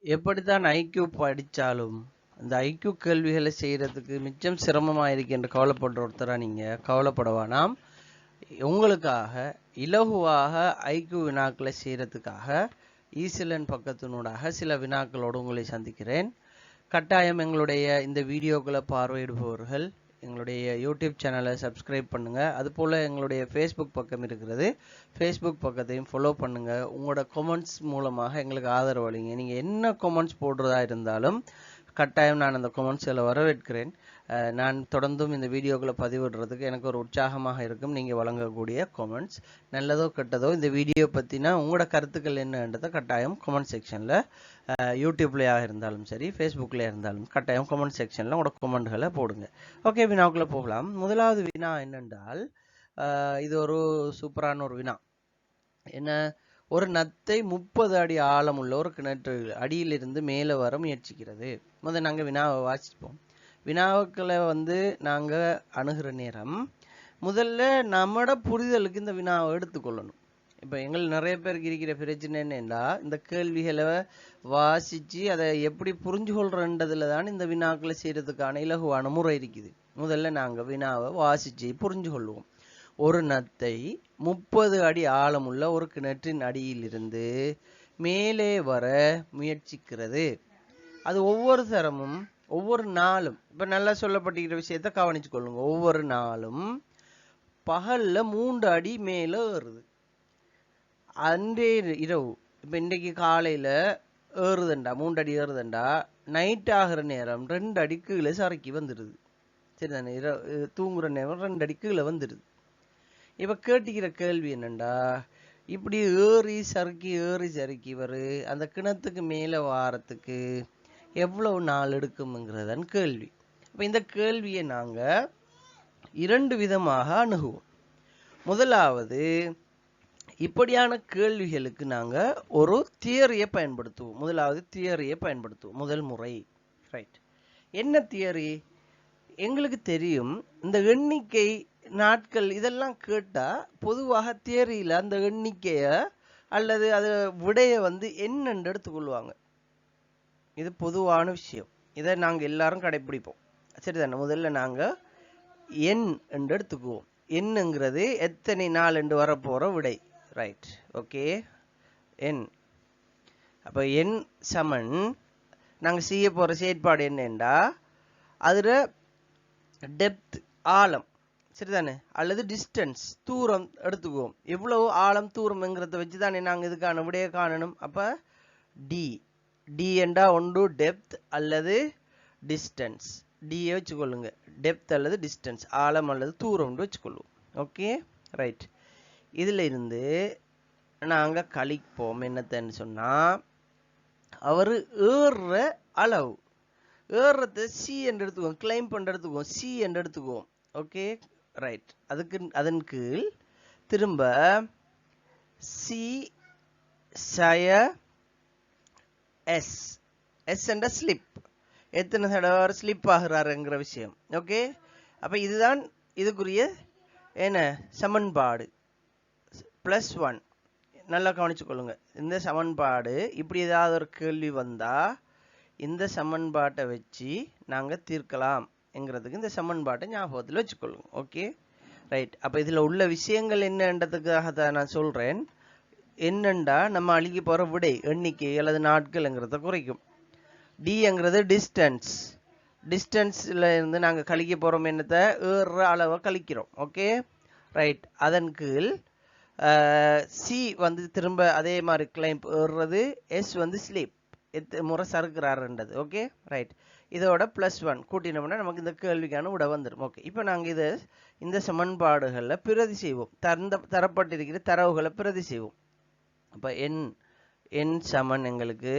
எப்படித்தான் ஐக்யூ படிச்சாலும் அந்த ஐக்யூ கேள்விகளை செய்யறதுக்கு மிச்சம் சிரமமா இருக்கு என்று கவலைப்படுற ஒருத்தரா நீங்க கவலைப்பட வேணாம். உங்களுக்காக இலகுவாக ஐக்யூ வினாக்களை செய்யறதுக்காக ஈசிலன் பக்கத்தினூடாக சில வினாக்களோடு உங்களை சந்திக்கிறேன். கட்டாயம் எங்களுடைய இந்த வீடியோக்களை பார்வையிடுபவர்கள் எங்களுடைய யூடியூப் சேனலை சப்ஸ்கிரைப் பண்ணுங்கள். அதுபோல் எங்களுடைய ஃபேஸ்புக் பக்கம் இருக்கிறது, ஃபேஸ்புக் பக்கத்தையும் ஃபாலோ பண்ணுங்கள். உங்களோட கமெண்ட்ஸ் மூலமாக எங்களுக்கு ஆதரவு அளிங்க. நீங்கள் என்ன கமெண்ட்ஸ் போடுறதா இருந்தாலும் கட்டாயம் நான் அந்த கமெண்ட்ஸில் வரவேற்கிறேன். நான் தொடர்ந்தும் இந்த வீடியோக்களை பதிவிடுறதுக்கு எனக்கு ஒரு உற்சாகமாக இருக்கும். நீங்கள் வழங்கக்கூடிய கமெண்ட்ஸ் நல்லதோ கெட்டதோ இந்த வீடியோ பற்றினா உங்களோட கருத்துக்கள் என்னன்றதை கட்டாயம் கமெண்ட் செக்ஷனில் யூடியூப்லேயாக இருந்தாலும் சரி, ஃபேஸ்புக்கில் இருந்தாலும் கட்டாயம் கமெண்ட் செக்ஷனில் உங்களோட கமெண்ட்களை போடுங்க. ஓகே, வினாவுக்குள்ளே போகலாம். முதலாவது வினா என்னென்றால், இது ஒரு சூப்பரான ஒரு வினா. என்ன, ஒரு நத்தை 30 அடி ஆழம் உள்ள ஒரு கிணற்று அடியிலிருந்து மேலே வர முயற்சிக்கிறது. முதல் நாங்கள் வினாவை வாசிப்போம். வினாக்களை நாங்கள் அணுகிற நேரம் முதல்ல நம்மட புரிதலுக்கு இந்த வினாவை எடுத்துக்கொள்ளணும். இப்போ எங்களுக்கு நிறைய பேருக்கு இருக்கிற பிரச்சனை என்னன்னா, இந்த கேள்விகளை வாசித்து அதை எப்படி புரிஞ்சு கொள்றதுல தான் இந்த வினாக்களை செய்யறதுக்கான இலகுவான முறை இருக்குது. முதல்ல நாங்கள் வினாவை வாசித்து புரிஞ்சு கொள்வோம். ஒரு நத்தை 30 அடி ஆழமுள்ள ஒரு கிணற்றின் அடியிலிருந்து மேலே வர முயற்சிக்கிறது. அது ஒவ்வொரு தரமும் ஒவ்வொரு நாளும், இப்ப நல்லா சொல்லப்பட்டிருக்கிற விஷயத்த கவனிச்சு கொள்ளுங்க. ஒவ்வொரு நாளும் பகல்ல 3 அடி மேல ஏறுது. அன்றைய இரவு, இப்ப இன்றைக்கு காலையில ஏறுதண்டா 3 அடி ஏறுதண்டா, நைட் ஆகிற நேரம் 2 அடி கீழே சறுக்கி வந்துடுது. சரிதானே? தூங்குற நேரம் 2 அடி கீழே வந்துடுது. இப்ப கேட்டுக்கிற கேள்வி என்னண்டா, இப்படி ஏறி சறுக்கி அந்த கிணத்துக்கு மேல வாரத்துக்கு எவ்வளவு நாள் எடுக்கும்ங்கிறதன் கேள்வி. இப்ப இந்த கேள்வியை நாங்க 2 விதமாக அணுகுவோம். முதலாவது, இப்படியான கேள்விகளுக்கு நாங்க ஒரு தியரியை பயன்படுத்துவோம். முதல் முறை. ரைட். என்ன தியரி? எங்களுக்கு தெரியும், இந்த எண்ணிக்கை நாட்கள் இதெல்லாம் கேட்டா பொதுவாக தியரியில அந்த எண்ணிக்கைய அல்லது அது விடைய என்னென்று எடுத்துக்கொள்வாங்க. இது பொதுவான விஷயம். இதை நாங்க எல்லாரும் கடைபிடிப்போம். சரிதானே? முதல்ல நாங்க எண் என்று எடுத்துக்குவோம். எண்ணுங்கிறது எத்தனை நாள் என்று வரப்போற விடை. ரைட். ஓகே, எண். அப்ப எண் சமன் நாங்க செய்ய போற செயற்பாடு என்னண்டா, அதுல டெப்த் ஆழம், சரிதானே, அல்லது டிஸ்டன்ஸ் தூரம் எடுத்துக்குவோம். எவ்வளவு ஆழம் தூரம்ங்கிறத வச்சுதானே நாங்க இதுக்கான விடைய காணணும். அப்ப டி டி என்றா ஒன்று டெப்த் அல்லது டிஸ்டன்ஸ். டியை வச்சுக்கொள்ளுங்க. டெப்த் அல்லது டிஸ்டன்ஸ், ஆழம் அல்லது தூரம் வச்சுக்கொள்ளுவோம். Okay, right. இதுல இருந்து நாங்க கழிப்போம். என்னத்தன்னு சொன்னா, அவரு ஏறுற அளவு, ஏறுறது சி என்று எடுத்துக்குவோம். கிளைம் பண்ற எடுத்துக்குவோம், சி என்று எடுத்துக்குவோம். Okay, right. அதன் கீழ் திரும்ப சி சய எஸ். எஸ் என்ற ஸ்லிப், எத்தனை தடவை ஸ்லிப் ஆகிறாருங்கிற விஷயம். ஓகே, அப்ப இதுதான் இதுக்குரிய என்ன சமன்பாடு. +1. நல்லா கவனிச்சு கொள்ளுங்க. இந்த சமன்பாடு இப்படி ஏதாவது ஒரு கேள்வி வந்தா இந்த சமன்பாட்டை வச்சு நாங்க தீர்க்கலாம் என்கிறதுக்கு இந்த சமன்பாட்டை ஞாபகத்தில் வச்சுக்கொள்ளுங்க. Okay, right. அப்ப இதுல உள்ள விஷயங்கள் என்னன்றதுக்காக தான் நான் சொல்றேன். என்னண்டா, நம்ம அழிக்க போற விடை எண்ணிக்கை அல்லது நாட்கள்ங்கிறத குறைக்கும். டிங்கிறது டிஸ்டன்ஸ். டிஸ்டன்ஸ்ல இருந்து நாங்க கழிக்க போறோம் என்னத்தை, ஏறுற அளவை கழிக்கிறோம். Okay, right. அதன் கீழ் சி திரும்ப அதே மாதிரி கிளைம்ப் ஏறுறது, எஸ் ஸ்லீப் முறை சறுக்கிறாருன்றது. Okay, right. இதோட +1 கூட்டினோம்னா நமக்கு இந்த கேள்விக்கான விட வந்துடும். ஓகே, இப்போ நாங்கள் இந்த சமன்பாடுகளில் பிரதி செய்வோம். தரப்பட்டிருக்கிற தரவுகளை பிரதி செய்வோம். அப்போ என் சமன் எங்களுக்கு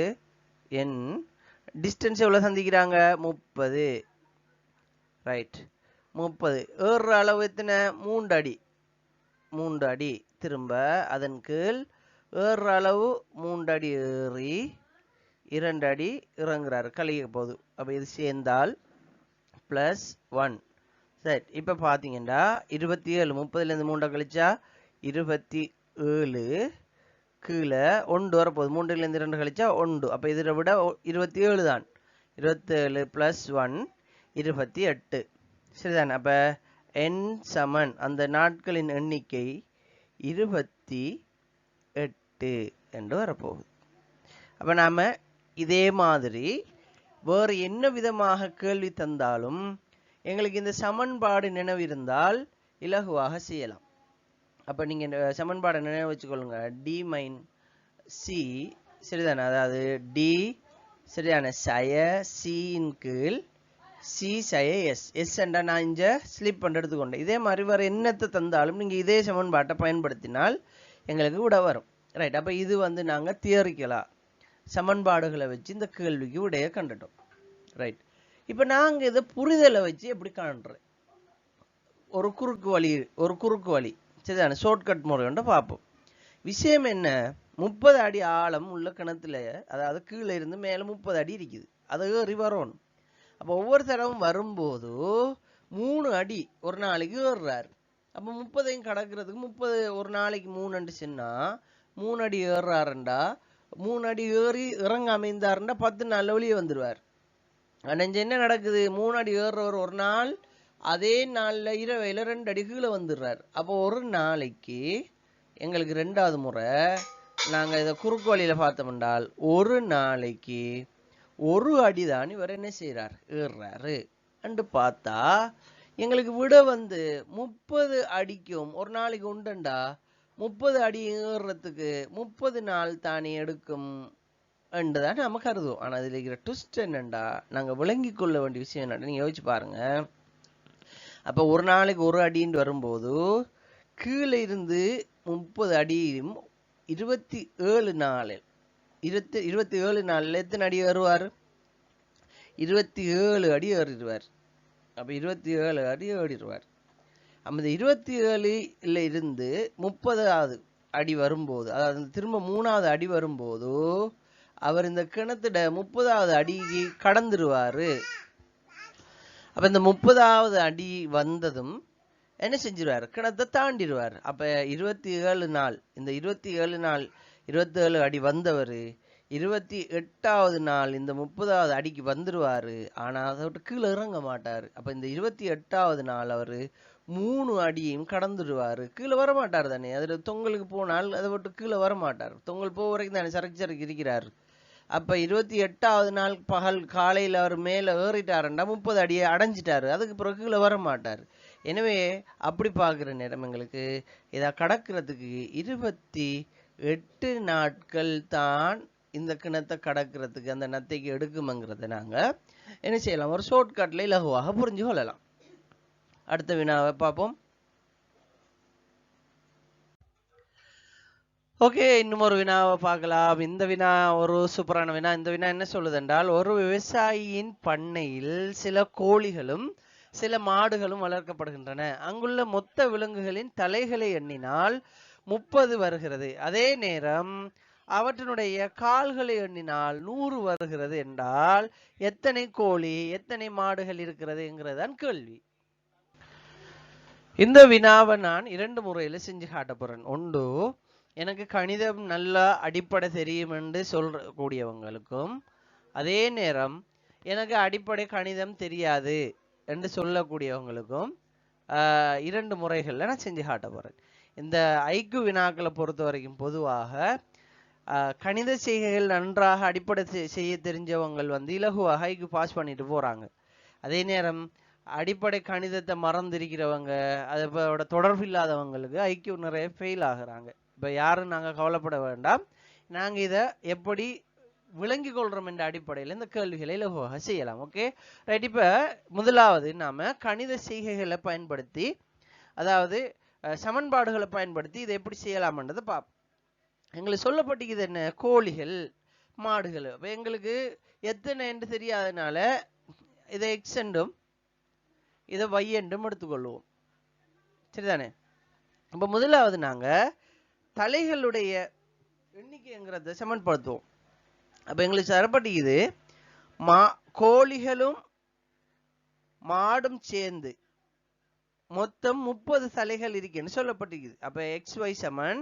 என் டிஸ்டன்ஸ் எவ்வளோ சந்திக்கிறாங்க, 30. ரைட், 30. ஏறுற அளவு எத்தனை, 3 அடி. 3 அடி. திரும்ப அதன் கீழ் ஏறுற அளவு 3 அடி ஏறி 2 அடி இறங்குறாரு, கழிக்க போகுது. அப்ப இது சேர்ந்தால் +1. சரி, இப்ப பாத்தீங்கன்னா 27. 30ல இருந்து 3 கழிச்சா 27 கீழே 1 வரப்போகுது. 3லேருந்து 2 கழிச்சா 1. அப்போ இதை விட 27 தான். 27 + 1 28. சரிதானே? அப்போ n சமன் அந்த நாட்களின் எண்ணிக்கை 28 என்று வரப்போகுது. அப்போ நாம் இதே மாதிரி வேறு என்ன விதமாக கேள்வி தந்தாலும் எங்களுக்கு இந்த சமன்பாடு நினைவிருந்தால் இலகுவாக செய்யலாம். அப்போ நீங்கள் இந்த சமன்பாடை நினைவு வச்சுக்கொள்ளுங்க. d - c சரிதானே? அதாவது d சரிதானே சய c-இன் கீழ் c சய s. s என்றா நான் இங்கே ஸ்லிப் பண்ணி எடுத்துக்கொண்டேன். இதே மாதிரி வேறு என்னத்தை தந்தாலும் நீங்கள் இதே சமன்பாட்டை பயன்படுத்தினால் எங்களுக்கு விட வரும். ரைட். அப்போ இது நாங்கள் தியரிக்கலாக சமன்பாடுகளை வச்சு இந்த கேள்விக்கு விடைய கண்டுட்டோம். ரைட். இப்போ நாங்கள் இதை புரிதலை வச்சு எப்படி காண்றோம்? ஒரு குறுக்கு வழி சரிதானே? ஷார்ட்கட் முறை ஒன்று பார்ப்போம். விஷயம் என்ன? 30 அடி ஆழம் உள்ள கிணத்துல, அதாவது கீழே இருந்து மேலே 30 அடி இருக்குது. அதை ஏறி வரணும். அப்போ ஒவ்வொரு தடவும் வரும்போது 3 அடி ஒரு நாளைக்கு ஏறுறாரு. அப்போ 30ஐயும் கடக்கிறதுக்கு 30 ஒரு நாளைக்கு 3 சொன்னா 3 அடி ஏறுறாருண்டா 3 அடி ஏறி இறங்க அமைந்தாருண்டா 10 நாளில் வெளியே வந்துடுவார். ஆனால் என்ன நடக்குது? 3 அடி ஏறுறவர் ஒரு நாள் அதே நாளில் இரவையில் 2 அடி கீழே வந்துடுறார். அப்போ ஒரு நாளைக்கு எங்களுக்கு 2வது முறை நாங்கள் இதை குறுக்கு வழியில் பார்த்தோம்னால் ஒரு நாளைக்கு 1 அடி தான் இவர் என்ன செய்கிறார்? ஏறுறாரு என்று பார்த்தா எங்களுக்கு விட 30 அடிக்கும் ஒரு நாளைக்கு உண்டுண்டா 30 அடி ஏறுறதுக்கு 30 நாள் தானே எடுக்கும் என்றுதான் நம்ம கருதுவோம். ஆனால் அதில் இருக்கிற ட்விஸ்ட் என்னண்டா, நாங்கள் விளங்கி கொள்ள வேண்டிய விஷயம் என்னன்னு நீங்கள் யோசிச்சு பாருங்க. அப்போ ஒரு நாளைக்கு 1 அடின்னு வரும்போது கீழே இருந்து 30 அடியும் 27 நாளில் 27 நாளில் எத்தனை அடி ஏறுவார்? 27 அடி ஏறிடுவார். அப்போ 27 அடி ஏறிடுவார். அந்த 27ல் இருந்து 30வது அடி வரும்போது, அதாவது திரும்ப 3வது அடி வரும்போது அவர் இந்த கிணத்துல 30வது அடிக்கு கடந்துருவாரு. அப்ப இந்த 30வது அடி வந்ததும் என்ன செஞ்சிருவார்? கிணத்தை தாண்டிடுவார். அப்ப 27 நாள், இந்த 27 அடி வந்தவர் 28வது நாள் இந்த 30வது அடிக்கு வந்துருவாரு. ஆனா அதை விட்டு கீழே இறங்க மாட்டாரு. அப்ப இந்த 28வது நாள் அவரு 3 அடியையும் கடந்துடுவாரு. கீழே வர மாட்டார் தானே? அதுல தொங்கலுக்கு போனால் அதை விட்டு கீழே வர மாட்டார். தொங்கல் போக வரைக்கும் தானே சரக்கு இருக்கிறார். அப்ப 28வது நாள் பகல் காலையில் அவர் மேலே ஏறிட்டாருண்டா 30 அடியை அடைஞ்சிட்டாரு. அதுக்கு பிறகு கீழே வர மாட்டார். எனவே அப்படி பார்க்குற நேரம் எங்களுக்கு இதை கடக்கிறதுக்கு 28 நாட்கள் தான் இந்த கிணத்தை கடக்கிறதுக்கு அந்த நத்தைக்கு எடுக்குமங்கிறத நாங்கள் என்ன செய்யலாம்? ஒரு ஷார்ட்கட்டில் இலகுவாக புரிஞ்சு கொள்ளலாம். அடுத்த வினாவை பார்ப்போம். ஓகே, இன்னும் ஒரு வினாவை பார்க்கலாம். இந்த வினா ஒரு சூப்பரான வினா. இந்த வினா என்ன சொல்லுது என்றால், ஒரு விவசாயியின் பண்ணையில் சில கோழிகளும் சில மாடுகளும் வளர்க்கப்படுகின்றன. அங்குள்ள மொத்த விலங்குகளின் தலைகளை எண்ணினால் 30 வருகிறது. அதே நேரம் அவற்றினுடைய கால்களை எண்ணினால் 100 வருகிறது என்றால் எத்தனை கோழி எத்தனை மாடுகள் இருக்கிறதுங்கிறதான் கேள்வி. இந்த வினாவை நான் 2 முறையில் செஞ்சு காட்ட போறேன். ஒன்று, எனக்கு கணிதம் நல்லா அடிப்படை தெரியும் என்று சொல்லக்கூடியவங்களுக்கும், அதே நேரம் எனக்கு அடிப்படை கணிதம் தெரியாது என்று சொல்லக்கூடியவங்களுக்கும் 2 முறைகளில் நான் செஞ்சு காட்ட போறேன். இந்த ஐக்கு வினாக்களை பொறுத்த வரைக்கும் பொதுவாக கணித செய்கைகள் நன்றாக அடிப்படை செய்ய தெரிஞ்சவங்கள் இலகுவாக ஐக்கு பாஸ் பண்ணிட்டு போறாங்க. அதே நேரம் அடிப்படை கணிதத்தை மறந்திருக்கிறவங்க, அதோட தொடர்பு இல்லாதவங்களுக்கு ஐக்கியூ நிறைய ஃபெயில் ஆகுறாங்க. இப்போ யாரும் நாங்கள் கவலைப்பட வேண்டாம். நாங்கள் இதை எப்படி விளங்கி கொள்றோம் என்ற அடிப்படையில் இந்த கேள்விகளை இலகுவாக செய்யலாம். Okay right. இப்போ முதலாவது நாம கணித செய்கைகளை பயன்படுத்தி, அதாவது சமன்பாடுகளை பயன்படுத்தி இதை எப்படி செய்யலாம்ன்றதை பார்ப்போம். எங்களுக்கு சொல்லப்பட்டிருக்குது என்ன? கோழிகள் மாடுகள். அப்போ எங்களுக்கு எத்தனை என்று தெரியாதனால இதை எக்ஸ் என்றும் இதை y என்றும் எடுத்துக்கொள்வோம். சரிதானே? அப்போ முதலாவது நாங்கள் தலைகளுடைய எண்ணிக்கைங்கிறத சமன்படுத்துவோம். அப்போ எங்களுக்கு தரப்பட்டிருக்குது கோழிகளும் மாடும் சேர்ந்து மொத்தம் 30 தலைகள் இருக்குன்னு சொல்லப்பட்டிருக்குது. அப்போ xy சமன்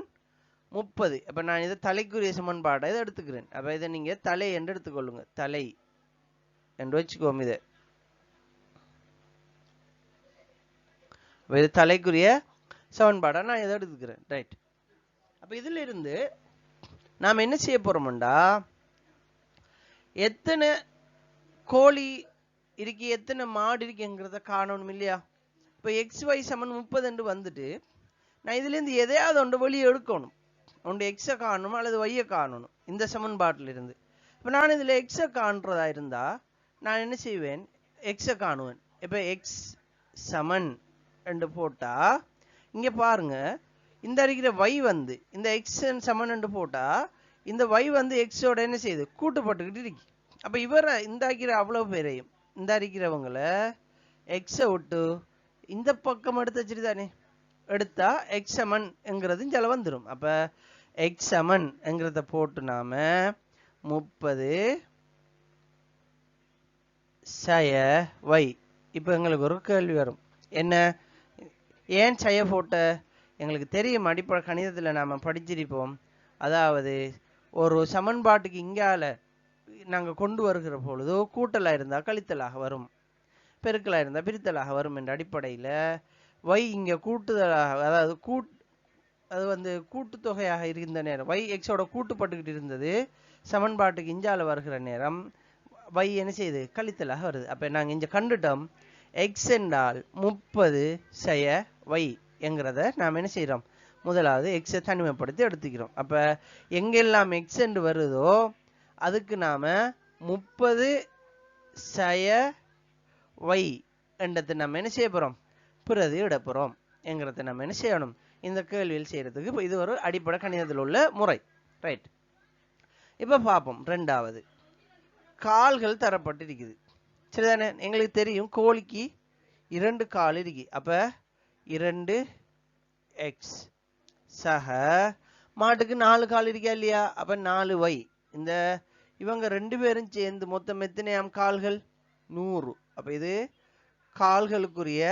30. அப்ப நான் இதை தலைக்குரிய சமன்பாடை இதை எடுத்துக்கிறேன். அப்ப இதை நீங்க தலை என்று எடுத்துக்கொள்ளுங்க. தலை என்று வச்சுக்கோம். இது தலைக்குரிய சமன்பாடா நான் இதை எடுத்துக்கிறேன். ரைட். அப்ப இதுல இருந்து நாம் என்ன செய்ய போறோம்டா, எத்தனை கோழி இருக்கு எத்தனை மாடு இருக்குங்கிறத காணணும் இல்லையா? இப்போ XY சமன் 30 என்று வந்துட்டு நான் இதுல இருந்து எதையாவது ஒன்று வெளியே எடுக்கணும். ஒன்று எக்ஸை காணணும் அல்லது ஒய்யை காணணும் இந்த சமன்பாட்டில் இருந்து. இப்போ நான் இதில் எக்ஸை காண்றதா இருந்தா நான் என்ன செய்வேன், எக்ஸை காணுவேன். இப்போ எக்ஸ் சமன் என்று போட்டா இங்க பாருங்க, இந்த இருக்கிற y வந்து இந்த எக்ஸ் சமன் என்று போட்டா இந்த y வந்து எக்ஸோட என்ன செய்யுது, கூட்டுப்பட்டுக்கிட்டு இருக்கு. அப்ப இவரை இந்த இருக்கிற அவ்வளவு பேரையும் இந்த இருக்கிறவங்களை எக்ஸை விட்டு இந்த பக்கம் எடுத்து வச்சுட்டு தானே எடுத்தா எக்ஸ் சமன் என்கிறது இங்கே வந்துடும். அப்ப எக்ஸ் சமன் என்கிறத போட்டு நாம 30 சய y. இப்ப எங்களுக்கு ஒரு கேள்வி வரும், என்ன ஏன் சய போட்ட? எங்களுக்கு தெரியும், அடிப்படை கணிதத்தில் நாம படிச்சிருப்போம். அதாவது ஒரு சமன்பாட்டுக்கு இங்கால நாங்கள் கொண்டு வருகிற பொழுது கூட்டலாக இருந்தால் கழித்தலாக வரும், பெருக்கலாக இருந்தால் பிரித்தலாக வரும் என்ற அடிப்படையில் y இங்கே கூட்டுதலாக, அதாவது அது வந்து கூட்டுத்தொகையாக இருந்த நேரம் y எக்ஸோட கூட்டுப்பட்டுக்கிட்டு இருந்தது. சமன்பாட்டுக்கு இஞ்சால வருகிற நேரம் y என்ன செய்யுது, கழித்தலாக வருது. அப்போ நாங்கள் இங்கே கண்டுட்டோம் எக்ஸ் என்றால் 30 சய y என்கிறத நாம் என்ன செய்கிறோம், முதலாவது எக்ஸை தனிமைப்படுத்தி எடுத்துக்கிறோம். அப்போ எங்கெல்லாம் எக்ஸ் என்று வருதோ அதுக்கு நாம 30 சய y என்றதை நம்ம என்ன செய்ய போறோம், பிரதி இட போறோம் என்கிறத நம்ம என்ன செய்யணும், இந்த கேள்வியில் செய்யறதுக்கு இது ஒரு அடிப்படை கணிதத்தில் உள்ள முறை. ரைட். இப்ப பார்ப்போம். ரெண்டாவது, கால்கள் தரப்பட்டிருக்குது. சரிதானே? எங்களுக்கு தெரியும் கோழிக்கு 2 கால் இருக்கு. அப்ப 2x சக மாட்டுக்கு 4 கால் இருக்கா இல்லையா? அப்ப 4y. இந்த இவங்க 2 பேரும் சேர்ந்து மொத்தம் எத்தனையாம் கால்கள்? 100. அப்ப இது கால்களுக்குரிய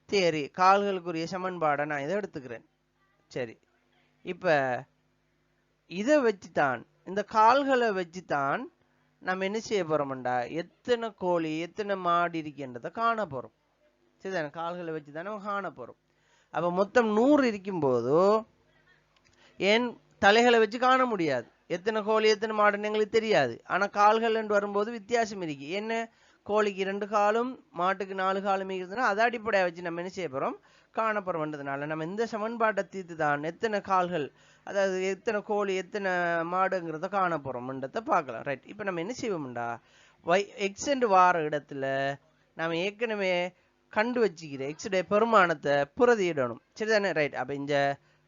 தேரி, கால்களுக்குரிய சமன்பாடை நான் இதை எடுத்துக்கிறேன். சரி, இப்ப இதை வச்சுதான், இந்த கால்களை வச்சுதான் நம்ம என்ன செய்ய போறோம்டா, எத்தனை கோழி எத்தனை மாடு இருக்கின்றதை காண போறோம். சரிதானே? கால்களை வச்சுதான் நம்ம காண போறோம். அப்ப மொத்தம் 100 இருக்கும் போது ஏன் தலைகளை வச்சு காண முடியாது, எத்தனை கோழி எத்தனை மாடுன்னு எங்களுக்கு தெரியாது. ஆனா கால்கள் என்று வரும்போது வித்தியாசம் இருக்கு. என்ன, கோழிக்கு 2 காலும் மாட்டுக்கு 4 காலும் இருக்குதுன்னா அதை அடிப்படையா வச்சு நம்ம என்ன செய்ய போறோம், காணப்போறோம்ன்றதுனால நம்ம இந்த சமன்பாட்டை தீர்த்து தான் எத்தனை கால்கள், அதாவது எத்தனை கோழி எத்தனை மாடுங்கிறத காண போறோம்ன்றதை பார்க்கலாம். ரைட். இப்போ நம்ம என்ன செய்வோம்டா, எக்ஸ் என்று வார இடத்துல நாம ஏற்கனவே கண்டு வச்சுக்கிற எக்ஸுடைய பெருமானத்தை பிரதியிடணும். சரிதானே? ரைட். அப்ப இந்த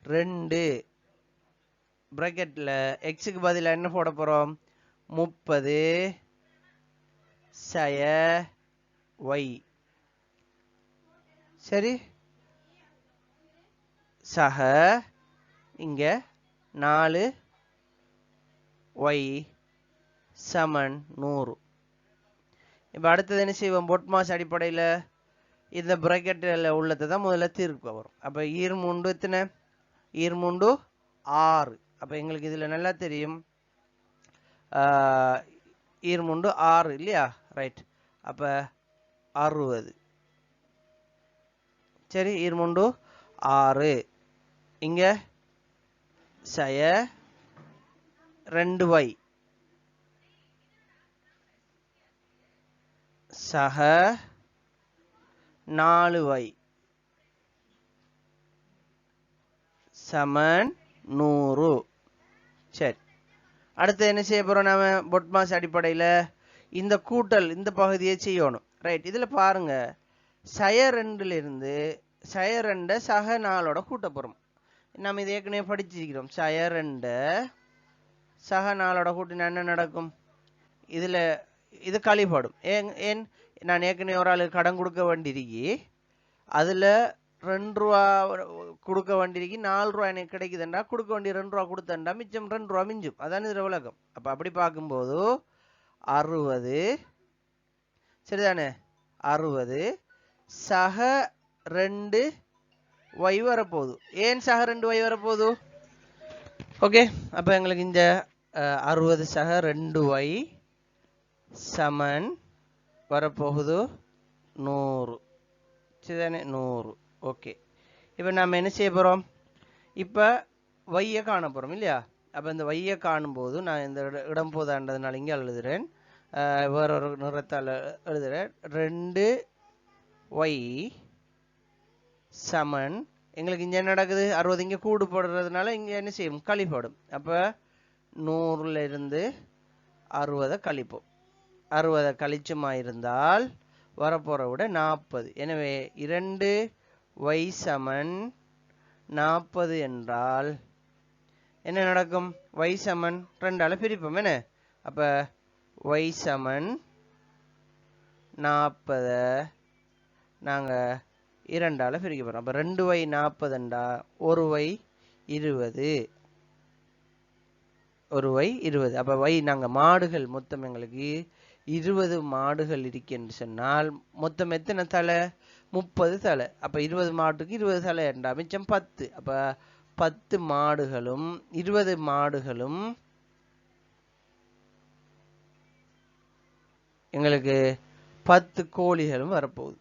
2 பிராக்கெட்ல எக்ஸுக்கு பதிலா என்ன போட போறோம், 30 சய y. சரி, சக இங்க 4y சமன் 100. இப்ப அடுத்தது என்ன செய்வோம், பொட்மாஸ் அடிப்படையில் இந்த பிராக்கெட்ல உள்ளதை தான் முதல்ல தீர்க்க வரும். அப்ப 2 எத்தனை, 2 6. அப்ப எங்களுக்கு இதுல நல்லா தெரியும் 2 6 இல்லையா? ரைட். அப்ப 60. சரி, 2 6. இங்க சய 2y சக 4y சமன் 100. சரி, அடுத்து என்ன செய்ய போறோம், நாம பொட்மாஸ் அடிப்படையில இந்த கூட்டல் இந்த பகுதியை செய்யணும். ரைட். இதுல பாருங்க, சய 2ல இருந்து சய 2 சக 4ஓட கூட்ட போறோம். நம்ம இது ஏற்கனவே படிச்சிருக்கிறோம். சய 2 சக 4ஓட கூட்டினா என்ன நடக்கும், இதுல இது கழிப்படும். ஏன் நான் ஏற்கனவே ஒரு ஆளுக்கு கடன் கொடுக்க வேண்டியிருக்கி, அதுல 2 ரூபா கொடுக்க வேண்டியிருக்கு, 4 ரூபா எனக்கு கிடைக்குதுண்டா, கொடுக்க வேண்டிய 2 ரூபா கொடுத்தண்டா மிச்சம் 2 ரூபா மிஞ்சும். அதான் இதுல விளக்கம். அப்ப அப்படி பார்க்கும்போது 60. சரிதானே? 60 சக 2y வரப்போகுது. ஏன் சக 2y வரப்போகுது, ஓகே, அப்போ எங்களுக்கு இந்த 60 சக 2y சமன் வரப்போகுது 100. சரிதானே? 100. ஓகே, இப்போ நம்ம என்ன செய்ய போகிறோம்? இப்போ வையை காண போகிறோம் இல்லையா? அப்போ இந்த வையை காணும்போது நான் இந்த இடம் போதாண்டதுனால இங்கே எழுதுகிறேன், வேறொரு நிறத்தால் எழுதுகிறேன். 2y சமன் எங்களுக்கு இங்கே என்ன நடக்குது? 60 இங்கே கூடு போடுறதுனால இங்கே என்ன செய்யும்? கழிப்படும். அப்போ 100ல் இருந்து 60 கழிப்போம். 60 கழிச்சுமா இருந்தால் வரப்போற விட 40. எனவே 2y சமன் 40 என்றால் என்ன நடக்கும்? y சமன் 2ஆல் பிரிப்போம் என்ன? அப்ப y சமன் 40 நாங்க 2ஆல் பிரிக்க போறோம். அப்ப 2y 40 என்றா 1y 20. 1y 20. அப்ப y நாங்க மாடுகள் மொத்தம் எங்களுக்கு 20 மாடுகள் இருக்குன்னு சொன்னால் மொத்தம் எத்தனை தலை? 30 தலை. அப்ப 20 மாட்டுக்கு 20 தலை என்றா மிச்சம் 10. அப்ப 10 மாடுகளும் 20 மாடுகளும் எங்களுக்கு 10 கோழிகளும் வரப்போகுது.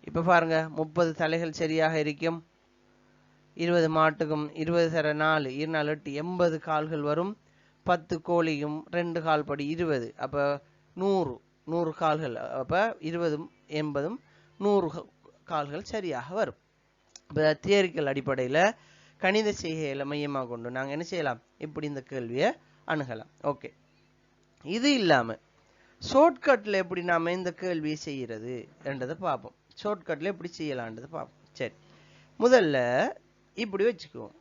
இப்ப பாருங்க, 30 தலைகள் சரியாக இருக்கும். 20 மாட்டுக்கும் 20 தர 4 4 8 80 கால்கள் வரும். 10 கோழியும் 2 கால் படி 20. அப்ப 100 கால்கள். அப்ப 20ம் 80ம் 100 கால்கள் சரியாக வரும். இப்போ தியரிக்கல் அடிப்படையில் கணித செய்கைகளை மையமாக கொண்டு நாங்கள் என்ன செய்யலாம்? இப்படி இந்த கேள்வியை அணுகலாம். ஓகே, இது இல்லாமல் ஷார்ட்கட்டில் எப்படி நாம் இந்த கேள்வியை செய்கிறது என்றதை பார்ப்போம். ஷார்ட்கட்டில் எப்படி செய்யலான்றதை பார்ப்போம். சரி, முதல்ல இப்படி வச்சுக்குவோம்.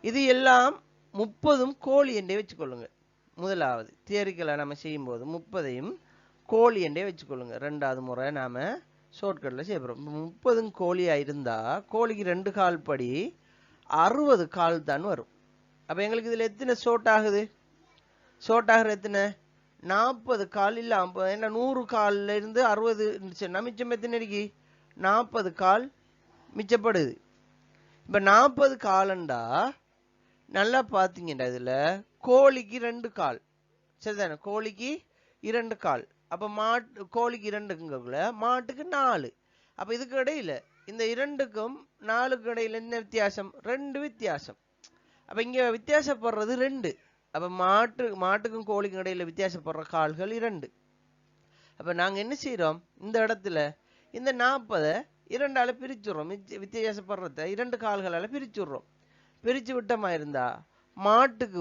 இது எல்லாம் 30ம் கோழி என்றே வச்சுக்கொள்ளுங்க. முதலாவது தியரிக்கலை நம்ம செய்யும்போது 30ஐயும் கோழி என்றே வச்சுக்கொள்ளுங்க. ரெண்டாவது முறை நாம் ஷார்ட்கட்டில் செய்ய போகிறோம். 30 கோழியாக இருந்தால் கோழிக்கு 2 கால் படி 60 கால் தான் வரும். அப்போ எங்களுக்கு இதில் எத்தனை ஷார்ட் ஆகுது? ஷார்ட் ஆகிற எத்தனை? 40 கால் இல்லை. ஏன்னா 100 காலில் இருந்து 60 இருந்துச்சுன்னா மிச்சம் எத்தனை இருக்கு? 40 கால் மிச்சப்படுது. இப்போ 40 காலண்டா நல்லா பார்த்தீங்கடா, இதில் கோழிக்கு 2 கால் சரிதானே? கோழிக்கு 2 கால். அப்போ கோழிக்கு 2க்குள்ள மாட்டுக்கு 4. அப்போ இதுக்கு இடையில இந்த 2க்கும் 4க்கு இடையில என்ன வித்தியாசம்? 2 வித்தியாசம். அப்போ இங்கே வித்தியாசப்படுறது 2. அப்போ மாட்டுக்கும் கோழிக்கும் இடையில வித்தியாசப்படுற கால்கள் 2. அப்போ நாங்கள் என்ன செய்கிறோம்? இந்த இடத்துல இந்த 40 2ஆல் பிரிச்சுடுறோம். வித்தியாசப்படுறத 2 கால்களால் பிரிச்சுடுறோம். பிரித்து விட்டமா இருந்தா மாட்டுக்கு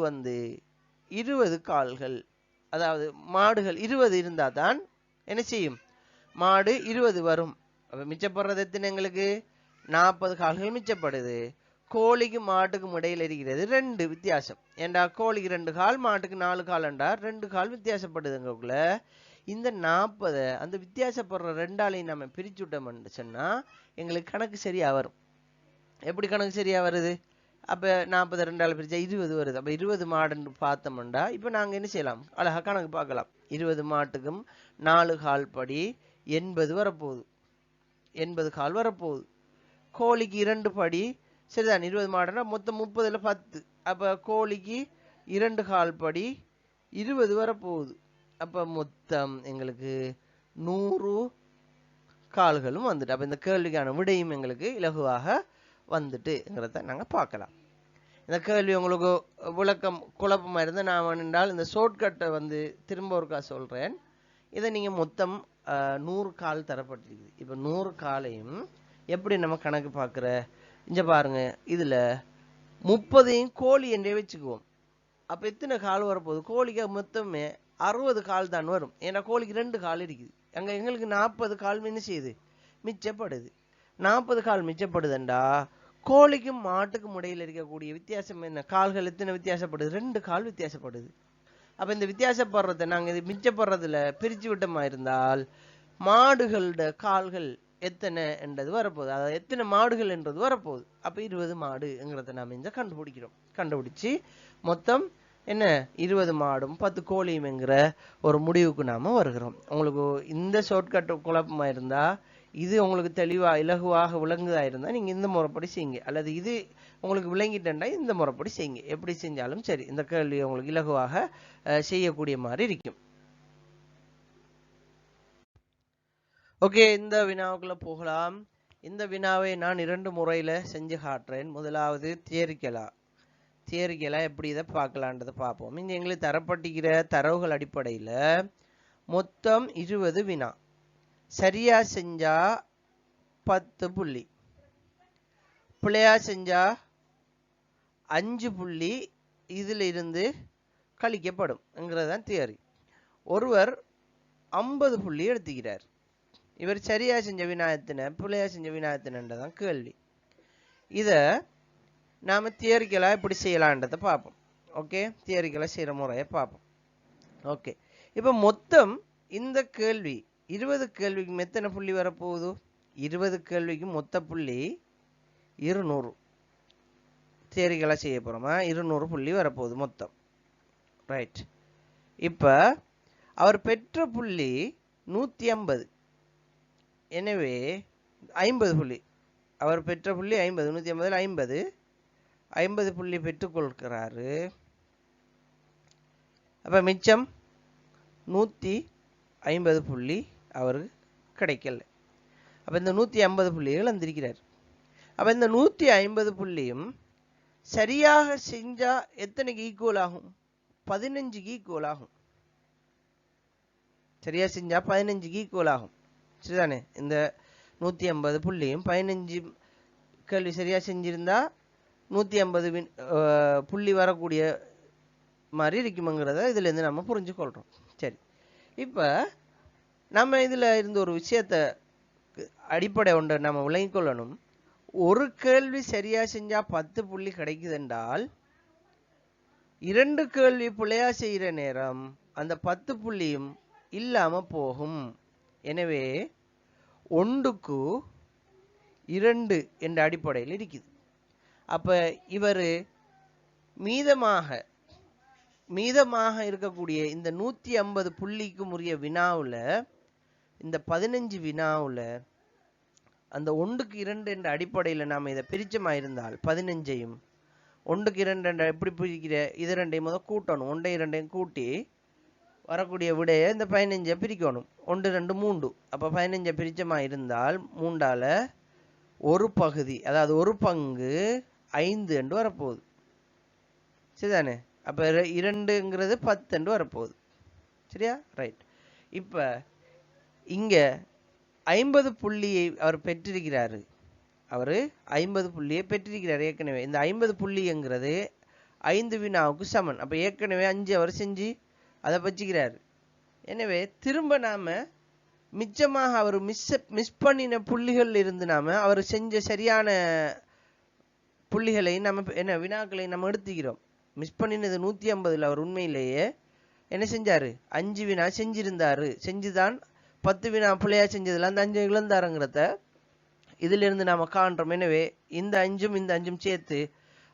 20 கால்கள், அதாவது மாடுகள் 20 இருந்தா தான் என்ன செய்யும்? மாடு 20 வரும். அப்ப மிச்சப்படுறது எத்தனை? எங்களுக்கு 40 கால்கள் மிச்சப்படுது. கோழிக்கும் மாட்டுக்கும் இடையில இருக்கிறது 2 வித்தியாசம். ஏண்டா கோழிக்கு 2 கால், மாட்டுக்கு 4 கால் என்றா 2 கால் வித்தியாசப்படுதுங்கக்குள்ள இந்த 40 அந்த வித்தியாசப்படுற 2ஆலையும் நம்ம பிரிச்சு விட்டோம்னு சொன்னா எங்களுக்கு கணக்கு சரியா வரும். எப்படி கணக்கு சரியா வருது? அப்போ 40 2ஆல் பிரிச்சா 20 வருது. அப்போ 20 மாடுன்னு பார்த்தோம்டா இப்போ நாங்கள் என்ன செய்யலாம்? அழகா கணக்கு பார்க்கலாம். 20 மாட்டுக்கும் 4 கால் படி 80 வரப்போகுது. 80 கால் வரப்போகுது. கோழிக்கு 2 படி சரிதான். 20 மாடுனா மொத்தம் 30ல் 10. அப்போ கோழிக்கு 2 கால் படி 20 வரப்போகுது. அப்போ மொத்தம் எங்களுக்கு 100 கால்களும் வந்துட்டு. அப்போ இந்த கேள்விக்கான விடையும் எங்களுக்கு இலகுவாக வந்துட்டுங்கிறத நாங்கள் பார்க்கலாம். இந்த கேள்வி உங்களுக்கு விளக்கம் குழப்பமாக இருந்தால் நான் என்றால் இந்த ஷார்ட்கட்டை திரும்ப ஒருக்கா சொல்கிறேன். இதை நீங்கள் மொத்தம் 100 கால் தரப்பட்டிருக்குது. இப்போ 100 காலையும் எப்படி நம்ம கணக்கு பார்க்குற? இங்கே பாருங்க, இதில் 30ஐயும் கோழி என்றே வச்சுக்குவோம். அப்போ எத்தனை கால் வரப்போகுது? கோழிக்கு மொத்தமே 60 கால் தான் வரும். ஏன்னா கோழிக்கு 2 கால் இருக்குது. அங்கே எங்களுக்கு 40 கால் என்ன செய்யுது? மிச்சப்படுது. 40 கால் மிச்சப்படுதுண்டா கோழிக்கும் மாட்டுக்கும் இடையில் இருக்கக்கூடிய வித்தியாசம் என்ன? கால்கள் எத்தனை வித்தியாசப்படுது? 2 கால் வித்தியாசப்படுது. அப்போ இந்த வித்தியாசப்படுறத நாங்கள் இது மிச்சப்படுறதுல பிரித்து விட்டமா இருந்தால் மாடுகளோட கால்கள் எத்தனை என்றது வரப்போகுது. அதாவது எத்தனை மாடுகள் என்றது வரப்போகுது. அப்போ 20 மாடுங்கிறத நாம் இந்த கண்டுபிடிக்கிறோம். கண்டுபிடிச்சி மொத்தம் என்ன 20 மாடும் 10 கோழியும்ங்கிற ஒரு முடிவுக்கு நாம் வருகிறோம். உங்களுக்கு இந்த ஷார்ட்கட் குழப்பமாக இருந்தால் இது உங்களுக்கு தெளிவாக இலகுவாக விளங்குதா இருந்தால் நீங்கள் இந்த முறைப்படி செய்யுங்க, அல்லது இது உங்களுக்கு விளங்கிட்டேன்டா இந்த முறைப்படி செய்யுங்க. எப்படி செஞ்சாலும் சரி, இந்த கேள்வி உங்களுக்கு இலகுவாக செய்யக்கூடிய மாதிரி இருக்கும். ஓகே, இந்த வினாவுக்குள்ள போகலாம். இந்த வினாவை நான் 2 முறையில் செஞ்சு காட்டுறேன். முதலாவது தியரிக்கலா எப்படி இதை பார்க்கலான்றதை பார்ப்போம். இங்கே எங்களுக்கு தரப்பட்டிருக்கிற தரவுகள் அடிப்படையில் மொத்தம் 20 வினா. சரியா செஞ்சா 10 புள்ளி, பிழையா செஞ்சா 5 புள்ளி இதில் இருந்து கழிக்கப்படும்ங்கிறதான் தியரி. ஒருவர் 50 புள்ளி எடுத்துக்கிறார். இவர் சரியா செஞ்ச வினாயத்தின பிழையா செஞ்ச வினாயத்தினன்றதான் கேள்வி. இதை நாம தியரிக்கலா எப்படி செய்யலான்றதை பார்ப்போம். ஓகே, தியரிக்கலா செய்கிற முறையை பார்ப்போம். ஓகே, இப்போ மொத்தம் இந்த கேள்வி 20 கேள்விக்கு எத்தனை புள்ளி வரப்போகுது? 20 கேள்விக்கு மொத்த புள்ளி 200. தியரிக்கலா செய்ய போகிறோமா? 200 புள்ளி வரப்போகுது மொத்தம். ரைட். இப்போ அவர் பெற்ற புள்ளி 150. எனவே 50 புள்ளி, அவர் பெற்ற புள்ளி 50, 150 50 புள்ளி பெற்றுக்கொள்கிறாரு. அப்போ மிச்சம் 150 புள்ளி அவருக்கு கிடைக்கல. அப்போ இந்த 150 புள்ளிகள் வந்திருக்கிறார். அப்போ இந்த 150 புள்ளியும் சரியாக செஞ்சா எத்தனைக்கு ஈக்குவல் ஆகும்? 15க்கு ஈக்குவல் ஆகும். சரியா செஞ்சா 15க்கு ஈக்குவல் ஆகும். சரிதானே? இந்த 150 புள்ளியும் 15 கேள்வி சரியா செஞ்சிருந்தா 150 புள்ளி வரக்கூடிய மாதிரி இருக்குமங்கிறத இதுல இருந்து நம்ம புரிஞ்சுக்கொள்றோம். சரி, இப்ப நம்ம இதுல இருந்து ஒரு விஷயத்த அடிப்படை ஒன்றை நம்ம விளங்கிக் கொள்ளணும். ஒரு கேள்வி சரியா செஞ்சா 10 புள்ளி கிடைக்குது என்றால் 2 கேள்வி பிழையா செய்கிற நேரம் அந்த 10 புள்ளியும் இல்லாம போகும். எனவே 1க்கு 2 என்ற அடிப்படையில் இருக்குது. அப்ப இவர் மீதமாக இருக்கக்கூடிய இந்த 150 புள்ளிக்கும் உரிய வினாவுல, இந்த 15 வினாவுல அந்த 1க்கு 2 என்ற அடிப்படையில் நாம இதை பிரிச்சமா இருந்தால் 15ஐயும் 1க்கு 2 என்ற எப்படி பிரிக்கிற, இது ரெண்டையும் முதல் கூட்டணும். 1ஐயும் 2ஐயும் கூட்டி வரக்கூடிய விடையை இந்த 15ஐ பிரிக்கணும். 1 2 3. அப்ப 15ஐ பிரிச்சமா இருந்தால் 3ஆல ஒரு பகுதி, அதாவது ஒரு பங்கு 5 என்று வரப்போகுது. சரிதானே? அப்ப 2ங்கிறது 10 என்று வரப்போகுது. சரியா? ரைட். இப்ப இங்க 50 புள்ளியை அவர் பெற்றிருக்கிறாரு. அவரு 50 புள்ளியை பெற்றிருக்கிறார் ஏற்கனவே. இந்த 50 புள்ளிங்கிறது 5 வினாவுக்கு சமன். அப்ப ஏற்கனவே 5 அவர் செஞ்சு அதை வச்சுக்கிறாரு. எனவே திரும்ப நாம மிச்சமாக அவர் மிஸ் பண்ணின புள்ளிகள் இருந்து நாம அவர் செஞ்ச சரியான புள்ளிகளை நம்ம என்ன வினாக்களை நம்ம எடுத்துக்கிறோம். மிஸ் பண்ணினது 150ல் அவர் உண்மையிலேயே என்ன செஞ்சாரு? 5 வினா செஞ்சிருந்தாரு. செஞ்சுதான் 10 வினா பிள்ளையா செஞ்சதுல அந்த 5 இழந்தாருங்கிறத இதுல இருந்து நாம காண்றோம். எனவே இந்த 5ம் இந்த 5ம் சேர்த்து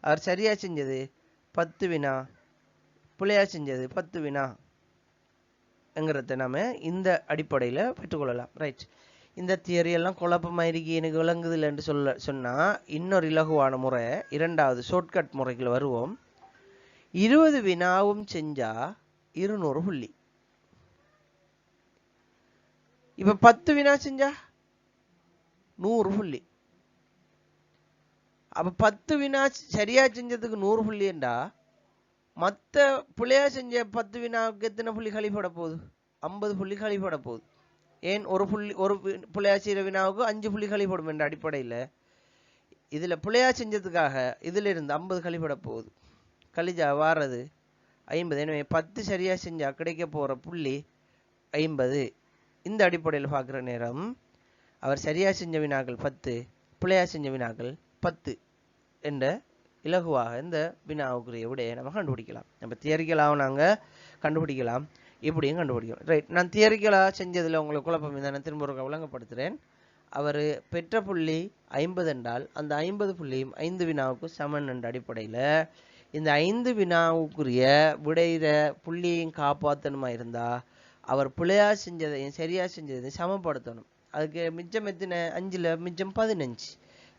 அவர் சரியா செஞ்சது 10 வினா, பிள்ளையா செஞ்சது 10 வினா என்கிறத நாம இந்த அடிப்படையில பெற்றுக்கொள்ளலாம். ரைட். இந்த தியரி எல்லாம் குழப்பமாயிருக்கு, எனக்கு விளங்குதில்லை என்று சொன்னா இன்னொரு இலகுவான முறை, இரண்டாவது ஷார்ட்கட் முறைகள் வருவோம். 20 வினாவும் செஞ்சா 200 புள்ளி. இப்ப 10 வினா செஞ்சா 100 புள்ளி. அப்ப 10 வினா சரியா செஞ்சதுக்கு 100 புள்ளி என்றா மத்த பிள்ளையா செஞ்ச 10 வினாவுக்கு எத்தனை புள்ளி கழிப்பட போகுது? 50 புள்ளி கழிப்பட போகுது. ஏன் ஒரு பிள்ளையா செய்யற வினாவுக்கு 5 புள்ளி கழிப்படும் என்ற அடிப்படையில் இதுல பிள்ளையா செஞ்சதுக்காக இதுல இருந்து 50 கழிப்பட போகுது. கழிச்சா வாரது 50. எனவே 10 சரியா செஞ்சா கிடைக்க போற புள்ளி 50. இந்த அடிப்படையில் பார்க்குற நேரம் அவர் சரியா செஞ்ச வினாக்கள் 10, பிள்ளையா செஞ்ச வினாக்கள் 10 என்ற இலகுவாக இந்த வினாவுக்குரிய விடையை நம்ம கண்டுபிடிக்கலாம். நம்ம தியரிக்கலாக நாங்கள் கண்டுபிடிக்கலாம், இப்படியும் கண்டுபிடிக்கலாம். ரைட். நான் தியரிக்கலாக செஞ்சதில் உங்களுக்கு குழப்பம் இருந்தால் நான் திரும்ப ஒரு விளங்கப்படுத்துகிறேன். அவர் பெற்ற புள்ளி 50 என்றால் அந்த 50 புள்ளியும் 5 வினாவுக்கு சமன் என்ற அடிப்படையில் இந்த 5 வினாவுக்குரிய விடையிற புள்ளியையும் காப்பாற்றணுமா இருந்தால் அவர் பிள்ளையா செஞ்சதையும் சரியா செஞ்சதையும் சமப்படுத்தணும். அதுக்கு மிச்சம் எத்தனை? 5ல் மிச்சம் 15.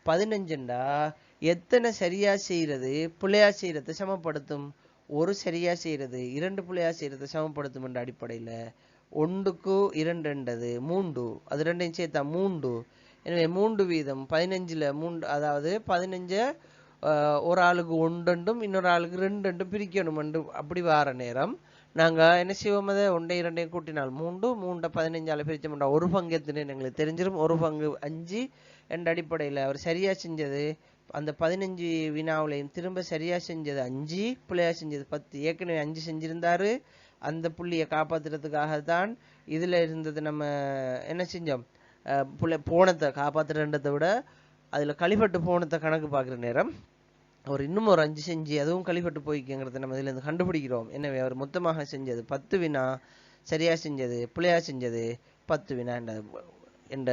15ண்டா எத்தனை சரியா செய்யறது பிள்ளையா செய்யறதை சமப்படுத்தும்? ஒரு சரியா செய்யறது 2 பிள்ளையா செய்யறதை சமப்படுத்தும் என்ற அடிப்படையில் 1க்கு 2 என்றது 3, அது ரெண்டையும் சேர்த்தா 3. எனவே 3 வீதம் 15ல் 3, அதாவது 15 ஒரு ஆளுக்கு 1 இன்னொரு ஆளுக்கு 2 பிரிக்கணும் என்று அப்படி வார நேரம் நாங்கள் என்ன செய்வோம்? அதை 1 2 கூட்டினால் 3, 3 15ஆல் பிரிச்சோம்னா ஒரு பங்கு எத்தனைன்னு எங்களுக்கு தெரிஞ்சிடும். ஒரு பங்கு 5 என்ற அடிப்படையில் அவர் சரியா செஞ்சது அந்த 15 வினாவிலையும் திரும்ப சரியா செஞ்சது 5, பிள்ளையா செஞ்சது 10. ஏற்கனவே 5 செஞ்சிருந்தாரு. அந்த புள்ளியை காப்பாற்றுறதுக்காகத்தான் இதுல இருந்தது. நம்ம என்ன செஞ்சோம்? போனத்தை காப்பாற்றுறதை விட அதுல கழிப்பட்டு போனத்தை கணக்கு பார்க்குற நேரம் அவர் இன்னும் ஒரு 5 செஞ்சு அதுவும் கழிப்பட்டு போய்க்குங்கிறத நம்ம இதுல இருந்து கண்டுபிடிக்கிறோம். எனவே அவர் மொத்தமாக செஞ்சது 10 வினா, சரியா செஞ்சது பிள்ளையா செஞ்சது 10 வினா என்ற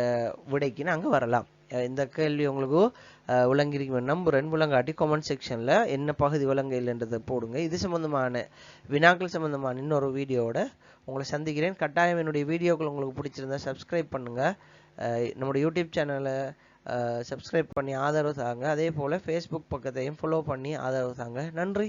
விடைக்கு நாங்கள் வரலாம். இந்த கேள்வி உங்களுக்கு விளங்கிருக்கும் நம்புறேன். விளங்காட்டி கமெண்ட் செக்ஷன்ல என்ன பகுதி விளங்கலைன்றதை போடுங்க. இது சம்பந்தமான வினாக்கள் சம்பந்தமான இன்னொரு வீடியோவோட உங்களை சந்திக்கிறேன். கட்டாயம் என்னுடைய வீடியோக்கள் உங்களுக்கு பிடிச்சிருந்தா சப்ஸ்கிரைப் பண்ணுங்க. நம்முடைய யூடியூப் சேனலை சப்ஸ்கிரைப் பண்ணி ஆதரவு தாங்க. அதே போல் ஃபேஸ்புக் பக்கத்தையும் ஃபாலோ பண்ணி ஆதரவு தாங்க. நன்றி.